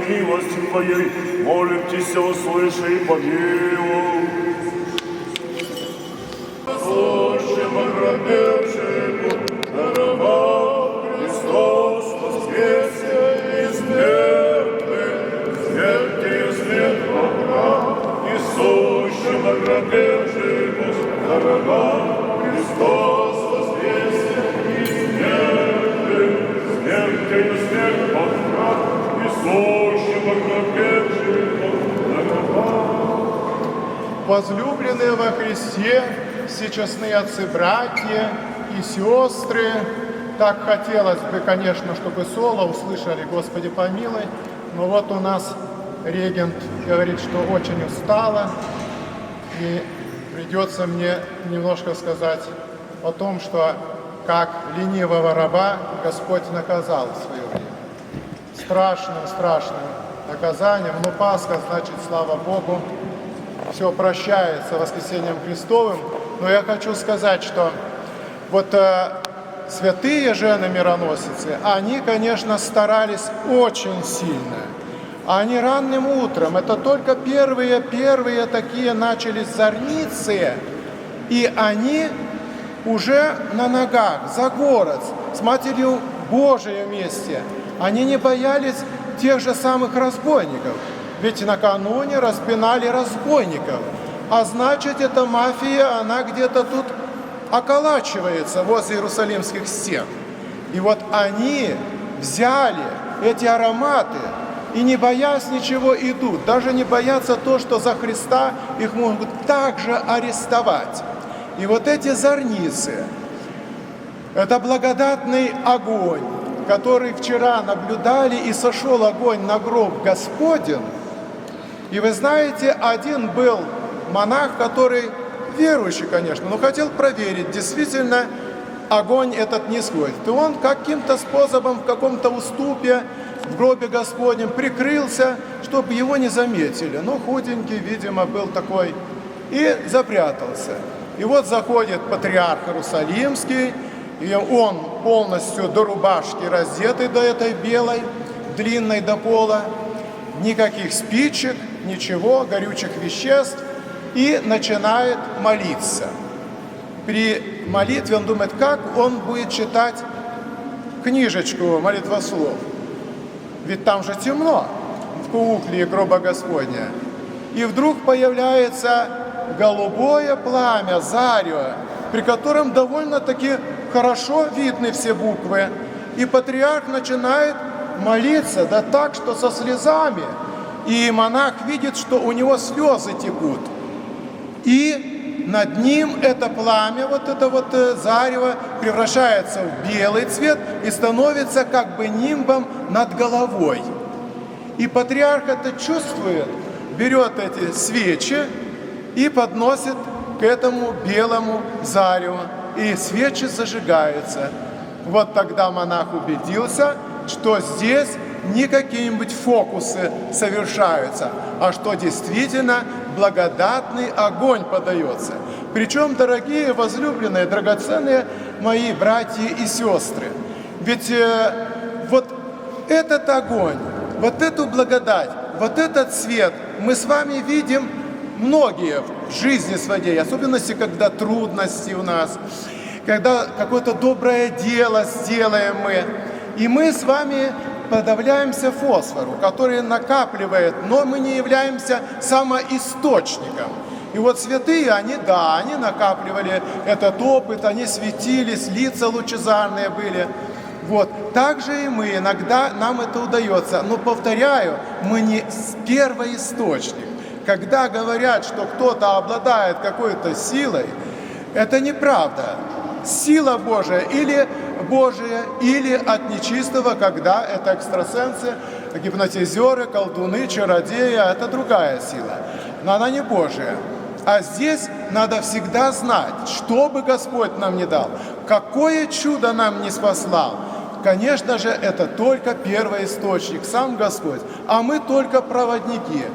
и милости Твоей, молим Тися, услыши и помилуй. Сущим ограбевшему, даровал Христос воскресе из мертвых, смерти свет врага, и сущим ограбевшему, даровал Христос воскресе из мертвых, смертью смерть врага, и сущим ограбевшему, даровал. Возлюбленные во Христе, всечестные отцы-братья и сестры, так хотелось бы, конечно, чтобы соло услышали «Господи помилуй», но вот у нас регент говорит, что очень устала, и придется мне немножко сказать о том, что как ленивого раба Господь наказал в свое время. Страшным наказанием, но Пасха, значит, слава Богу, все прощается воскресением Христовым. Но я хочу сказать, что вот святые жены-мироносицы, они, конечно, старались очень сильно. Они ранним утром, это только первые такие начались зорницы, и они уже на ногах, за город, с Матерью Божией вместе. Они не боялись тех же самых разбойников, ведь накануне распинали разбойников. А значит, эта мафия, она где-то тут околачивается возле Иерусалимских стен. И вот они взяли эти ароматы и, не боясь ничего, идут. Даже не боятся то, что за Христа их могут также арестовать. И вот эти зорницы, это благодатный огонь, который вчера наблюдали, и сошел огонь на гроб Господень. И вы знаете, один был монах, который верующий, конечно, но хотел проверить, действительно огонь этот не сходит. И он каким-то способом в каком-то уступе в гробе Господнем прикрылся, чтобы его не заметили. Но худенький, видимо, был такой, и запрятался. И вот заходит патриарх Иерусалимский, и он полностью до рубашки раздетый, до этой белой, длинной до пола, никаких спичек, ничего, горючих веществ, и начинает молиться. При молитве он думает, как он будет читать книжечку молитвослов. Ведь там же темно, в кукле гроба Господня. И вдруг появляется голубое пламя, зарево, при котором довольно-таки хорошо видны все буквы. И патриарх начинает молиться, да так, что со слезами. И монах видит, что у него слезы текут. И над ним это пламя, вот это вот зарево превращается в белый цвет и становится как бы нимбом над головой. И патриарх это чувствует, берет эти свечи и подносит к этому белому зареву. И свечи зажигаются. Вот тогда монах убедился, что здесь не какие-нибудь фокусы совершаются, а что действительно благодатный огонь подается. Причем, дорогие, возлюбленные, драгоценные мои братья и сестры, ведь вот этот огонь, вот эту благодать, вот этот свет мы с вами видим многие в жизни своей, особенности, когда трудности у нас, когда какое-то доброе дело сделаем мы, и мы с вами подавляемся фосфору, который накапливает, но мы не являемся самоисточником. И вот святые, они накапливали этот опыт, они светились, лица лучезарные были. Вот. Так же и мы, иногда нам это удается. Но, повторяю, мы не первоисточник. Когда говорят, что кто-то обладает какой-то силой, это неправда. Сила Божия или от нечистого, когда это экстрасенсы, гипнотизеры, колдуны, чародеи, это другая сила. Но она не Божия. А здесь надо всегда знать, что бы Господь нам не дал, какое чудо нам не спаслал. Конечно же, это только первоисточник, сам Господь, а мы только проводники.